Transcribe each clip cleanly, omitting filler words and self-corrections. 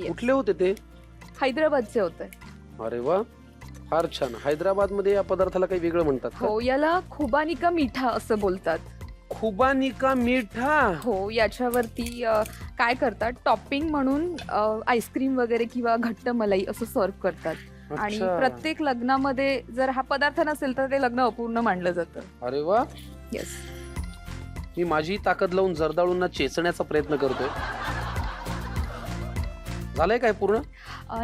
कुठले होते ते? हैदराबादचे होते. अरे वा, फार छान. हैदराबाद मध्ये या पदार्थाला काही वेगळं म्हणतात का? हो, याला खुबानिका मीठा असं बोलतात. खुबानिका मीठा. हो, याच्यावरती काय करतात, टॉपिंग म्हणून आईस्क्रीम वगैरे किंवा घट्ट मलाई असं सर्व करतात. आणि अच्छा. प्रत्येक लग्नामध्ये जर हा पदार्थ नसेल तर ते लग्न अपूर्ण मानलं जातं. अरे वा, येस. मी माझी ताकद लावून जर्दाळूंना चेचण्याचा प्रयत्न करतोय. झालंय काय पूर्ण?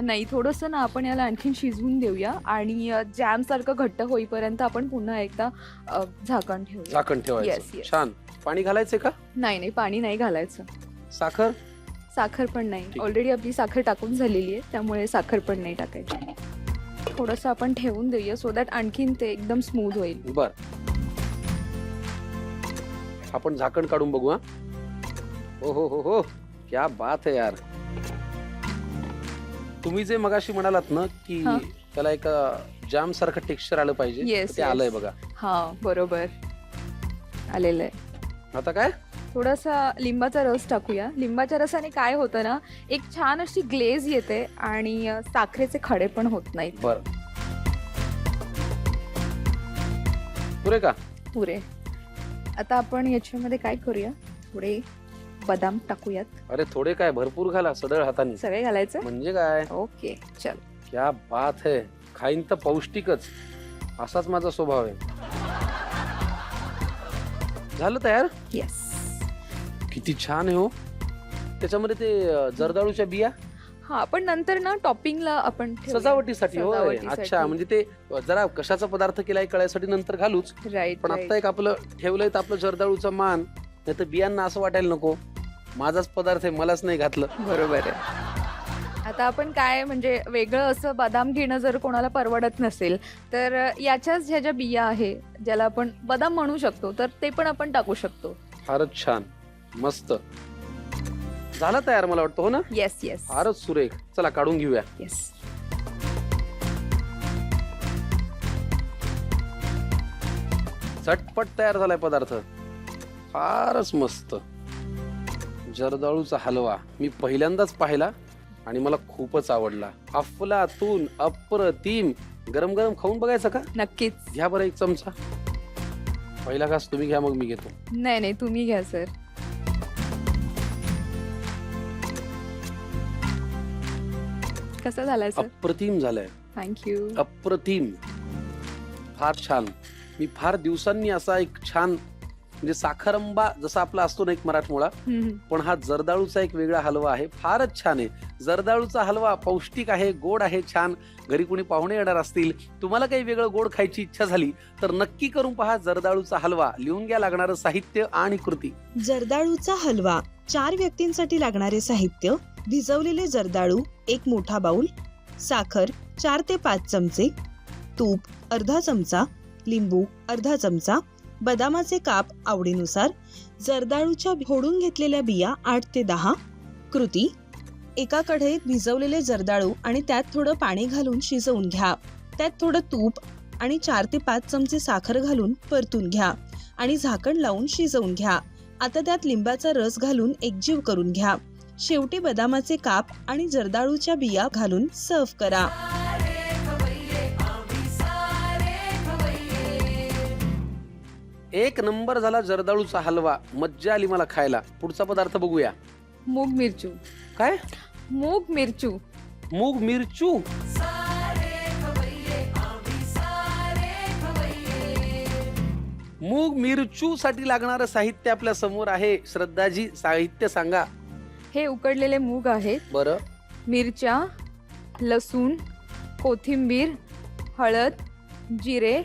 नाही, थोडंसं ना आपण याला आणखीन शिजवून देऊया आणि जॅम सारखं घट्ट होईपर्यंत आपण पुन्हा एकदा झाकण ठेवूया. झाकण Yes, ठेवायचं. yes. छान. पाणी घालायचंय का? नाही, पाणी नाही घालायचं. साखर? साखर पण नाही. ठीक. ऑलरेडी आपली साखर टाकून झालेली आहे, त्यामुळे साखर पण नाही टाकायची. थोडंसं आपण ठेवून देऊया सो दॅट आणखीन ते एकदम स्मूथ होईल. बर, आपण झाकण काढून बघू. हा, हो हो हो हो, क्या बात है यार. तुम्ही जे मगाशी म्हणालात ना की हा. त्याला एक जाम सारखं टेक्स्चर आलं पाहिजे, Yes, ते yes. आलंय बघा. हा, बरोबर आलेलं आहे. आता काय? थोडासा लिंबाचा रस टाकूया. लिंबाच्या रसाने काय होतं ना, एक छान अशी ग्लेज येते आणि साखरेचे खडे पण होत नाहीत. बर, पुरे का? पुरे. आता आपण याच्यामध्ये काय करूया, थोडे बदाम टाकूयात. अरे थोडे काय, भरपूर घाला सडळ हाताने. सगळे घालायचं. म्हणजे काय? ओके, चल. क्या बात है. खाईन तर पौष्टिकच, असाच माझा स्वभाव आहे. झालं तयार? येस. किती छान आहे हो. त्याच्यामध्ये ते जर्दाळूच्या बिया हा, आपण नंतर ना टॉपिंगला आपण ठेवूया. सजावटीसाठी. होय, सजावटीसाठी. अच्छा. म्हणजे ते जरा कशाचा पदार्थ केलाय कळायसाठी नंतर घालूच. राईट. पण आता एक आपलं ठेवलंय तर आपलं जर्दाळूचं मान, नाही तर बियांना असं वाटायला नको माझाच पदार्थ आहे, मलाच नाही घातलं. बरोबर आहे. आता आपण काय म्हणजे वेगळं असं बदाम घेणं जर कोणाला परवडत नसेल तर याच्याच ह्या ज्या बिया आहे ज्याला आपण बदाम म्हणू शकतो तर ते पण आपण टाकू शकतो. फारच छान, मस्त झालं तयार मला वाटतं. हो ना? येस येस फारच सुरेख. चला काढून घेऊया. येस. झटपट तयार झालाय पदार्थ, फारच मस्त. जर्दाळूचा हलवा मी पहिल्यांदाच पाहिला आणि मला खूपच आवडला. अफलातून, अप्रतिम. गरम गरम खाऊन बघायचं का? नक्कीच. घ्या बरं एक चमचा. पहिला घास तुम्ही घ्या, मग मी घेतो. नाही नाही, तुम्ही घ्या सर. कसा झालाय सर? अप्रतिम झालंय, थँक्यू. अप्रतिम, फार छान. मी फार दिवसांनी असा एक छान म्हणजे साखरंबा जसा आपला असतो ना एक मराठमोळा, पण हा जर्दाळूचा एक वेगळा हलवा आहे. फारच छान आहे. जर्दाळूचा हलवा पौष्टिक आहे, गोड आहे, छान. घरी कोणी पाहुणे येणार असतील, तुम्हाला काही वेगळं गोड खायची इच्छा झाली तर नक्की करून पहा जर्दाळूचा हलवा. लिहून घ्या लागणारं साहित्य आणि कृती. जर्दाळूचा हलवा 4 व्यक्तींसाठी लागणारे साहित्य: भिजवलेले जर्दाळू 1 मोठा बाउल, साखर 4 ते 5 चमचे, तूप अर्धा चमचा, लिंबू अर्धा चमचा, बदामाचे काप आवडीनुसार, जर्दाळूच्या फोडून घेतलेल्या बिया 8 ते 10. कृती: एका कढईत भिजवलेले जर्दाळू आणि त्यात थोडं पाणी घालून शिजवून घ्या. त्यात थोडं तूप आणि 4 ते 5 चमचे साखर घालून परतून घ्या आणि झाकण लावून शिजवून घ्या. आता त्यात लिंबाचा रस घालून एकजीव करून घ्या. शेवटी बदामाचे काप आणि जर्दाळूच्या बिया घालून सर्व्ह करा. एक नंबर झाला जर्दाळूचा हलवा. मज्जा आली मला खायला. पुढचा पदार्थ बघूया. मूग मिरचू. काय? मूग मिरचू. मूग मिरचू. मूग मिरचू साठी लागणारं साहित्य आपल्या समोर आहे. श्रद्धाजी, साहित्य सांगा. हे उकडलेले मूग आहेत, बरं. मिरच्या, लसूण, कोथिंबीर, हळद, जिरे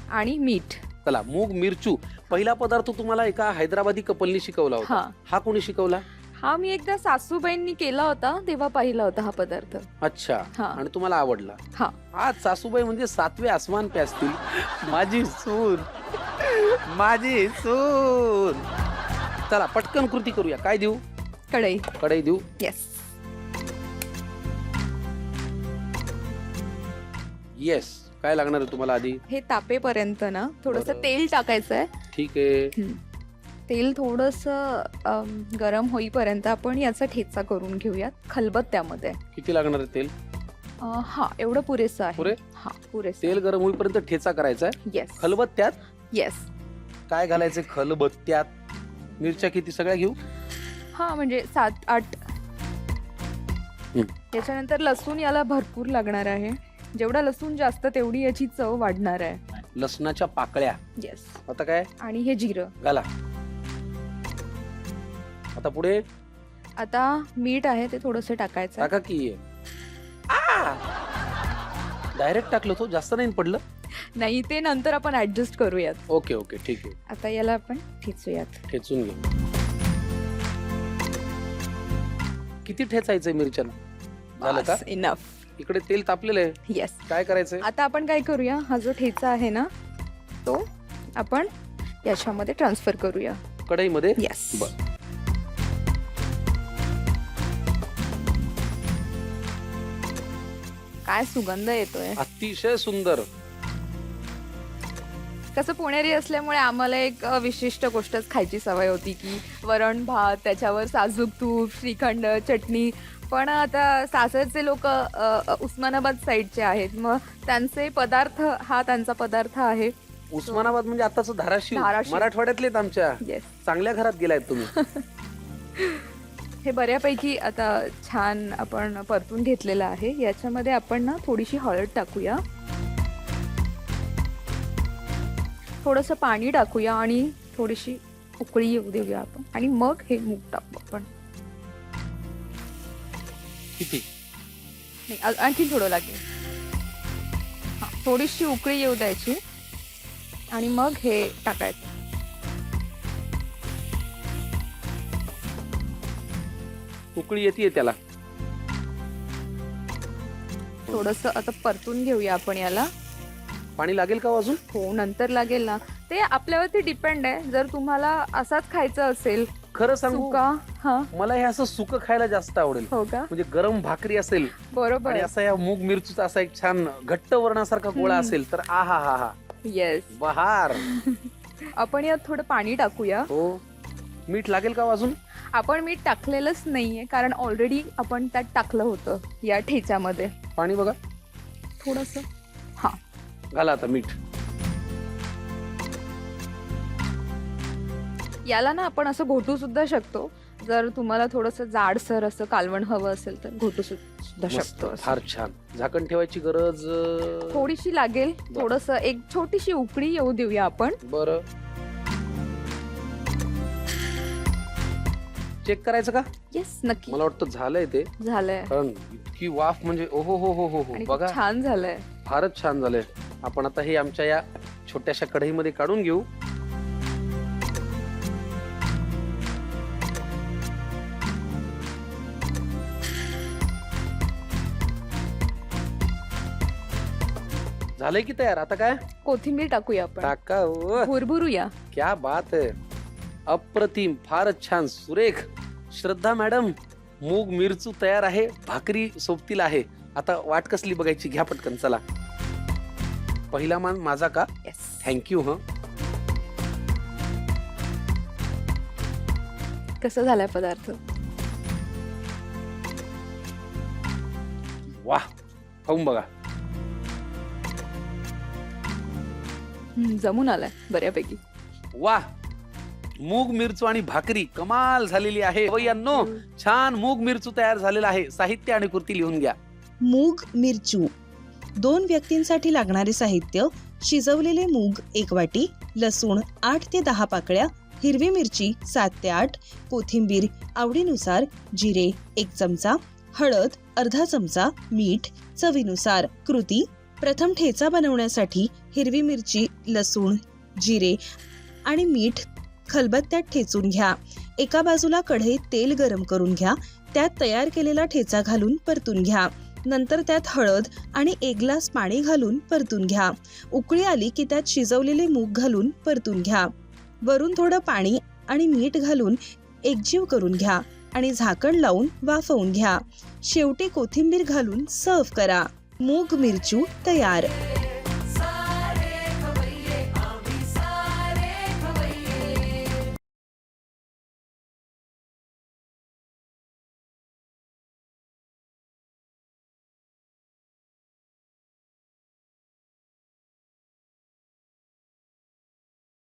आणि मीठ. चला, मूग मिरचू. पहिला पदार्थ तुम्हाला एका हैदराबादी कपलनी शिकवला होता. हा. हा कोणी शिकवला? हा मी एकदा सासूबाईंनी केला होता तेव्हा पाहिला होता हा पदार्थ. अच्छा. हा. आणि तुम्हाला आवडला? हा. आज सासूबाई म्हणजे 7वे आसमान पे असतील. माझी सून, माझी सून. चला पटकन कृती करूया. काय देऊ? कढई. कढई देऊ. येस. येस. काय लागणार आहे तुम्हाला आधी? हे तापेपर्यंत ना थोडंसं बरं. तेल टाकायचं आहे. ठीक आहे. तेल थोडंसं गरम होईपर्यंत आपण याचा ठेचा करून घेऊयात खलबत्त्यामध्ये. किती लागणार आहे तेल? हा, एवढं पुरेसं आहे. पुरे? हा, पुरेसं. तेल गरम होईपर्यंत ठेचा करायचा आहे. येस खलबत्त्यात येस. काय घालायचं खलबत्त्यात? मिरच्या किती सगळ्या घेऊ? हा, म्हणजे 7-8. त्याच्यानंतर लसूण याला भरपूर लागणार आहे. जेवढा लसूण जास्त तेवढी याची चव वाढणार आहे. लसणाच्या पाकळ्या. येस. आता काय आणि हे जिरं घाला. आता पुढे आता मीठ आहे ते थोडंसं टाकायचं. टाका की. डायरेक्ट टाकलं तो, जास्त नाही पडलं? नाही, ते नंतर आपण ऍडजस्ट करूयात. ओके ओके ठीक आहे. आता याला आपण ठेचूयात. ठेचून घे. किती ठेचायचंय मिरच्याला? झालं का? इनफ. इकडे तेल तापलेलं आहे. येस. काय करायचंय? आता आपण काय करूया, हा जो ठेचा आहे ना तो आपण याच्यामध्ये ट्रान्सफर करूया. कढईमध्ये? येस. बर. काय सुगंध येतोय. अतिशय सुंदर. कसं पुणेरी असल्यामुळे आम्हाला एक विशिष्ट गोष्टच खायची सवय होती की वरण भात, त्याच्यावर साजूक तूप, श्रीखंड, चटणी. पण आता सासरचे लोक उस्मानाबाद साईडचे आहेत, मग त्यांचे पदार्थ हा त्यांचा पदार्थ आहे. उस्मानाबाद म्हणजे आताच धाराशिव. धाराशिव. मराठवाड्यातलेत आमच्या. येस. चांगल्या घरात गेलायत तुम्ही. हे बऱ्यापैकी आता छान आपण परतून घेतलेलं आहे. याच्यामध्ये आपण ना थोडीशी हळद टाकूया, थोडंसं पाणी टाकूया आणि थोडीशी उकळी येऊ देऊया आपण. आणि मग हे मूग टाकू आपण. किती? नाही, आणखी थोडं लागेल. हा, थोडीशी उकळी येऊ द्यायची आणि मग हे टाकायचं. उकळी येते त्याला. थोडंसं आता परतून घेऊया आपण याला. पाणी लागेल का अजून? हो, नंतर लागेल ना. ते आपल्यावरती डिपेंड आहे. जर तुम्हाला असाच खायचं असेल खरं सांगू सुका. हा, मला हे असं सुकं खायला जास्त आवडेल. हो का? म्हणजे गरम भाकरी असेल बरोबर. आणि असा या मूग मिरचीचा असा एक छान घट्ट वर्णासारखा गोळा असेल तर आहा हा हा. येस. बहार. आपण यात थोडं पाणी टाकूया. हो. मीठ लागेल का अजून? आपण मीठ टाकलेलंच नाहीये, कारण ऑलरेडी आपण त्यात टाकलं होतं या ठेच्यामध्ये. पाणी बघा. थोडस. हा, घाला आता मीठ. याला ना आपण असं घोटू सुद्धा शकतो. जर तुम्हाला थोडस जाडसर असं कालवण हवं असेल तर घोटू सुद्धा मस्त. शकतो. असं. फार छान. झाकण ठेवायची गरज थोडीशी लागेल. थोडस एक छोटीशी उकळी येऊ देऊया आपण. बर. चेक करायचं का? येस, नक्की. मला वाटतं झालंय ते. झालंय. कारण इतकी वाफ म्हणजे ओहो हो हो हो हो. आणि बघा खूप छान झालंय. फारच छान झालंय. आपण आता हे आमच्या या छोट्याशा कढईमध्ये काढून घेऊ. झालंय की तयार? आता काय? कोथिंबीर टाकूया आपण. टाका. भुरभुरूया. क्या बात आहे. अप्रतिम. फारच छान. सुरेख. श्रद्धा मॅडम, मूग मिरचू तयार आहे. भाकरी सोबतील आहे. आता वाट कसली बघायची? घ्या पटकन. चला. पहिला मान माझा का? येस. थँक्यू. ह. कसं झालाय पदार्थ? वाह. खाऊन बघा. जमून आलाय बऱ्यापैकी. वाह. मूग मिरचू आणि भाकरी कमाल झालेली आहे. वयांनो, छान मूग मिरचू तयार झालेला आहे. साहित्य आणि कृती लिहून घ्या. मूग मिरचू 2 व्यक्तींसाठी लागणारे साहित्य: शिजवलेले मूग 1 वाटी, लसूण 8 ते 10 पाकळ्या, हिरवी मिरची 7 ते 8, कोथिंबीर आवडीनुसार, जिरे 1 चमचा, हळद अर्धा चमचा, मीठ चवीनुसार. कृती: प्रथम ठेचा बनवण्यासाठी हिरवी मिरची, लसूण, जिरे आणि मीठ खलबत्त्यात ठेचून घ्या. एका बाजूला कढईत तेल गरम करून घ्या. त्यात तयार केलेला ठेचा घालून परतून घ्या. नंतर त्यात हळद आणि 1 ग्लास पाणी घालून परतून घ्या. उकळी आली की त्यात शिजवलेले मूग घालून परतून घ्या. वरून थोडं पाणी आणि मीठ घालून एकजीव करून घ्या आणि झाकण लावून वाफवून घ्या. शेवटी कोथिंबीर घालून सर्व्ह करा. मूग मिरचू तयार.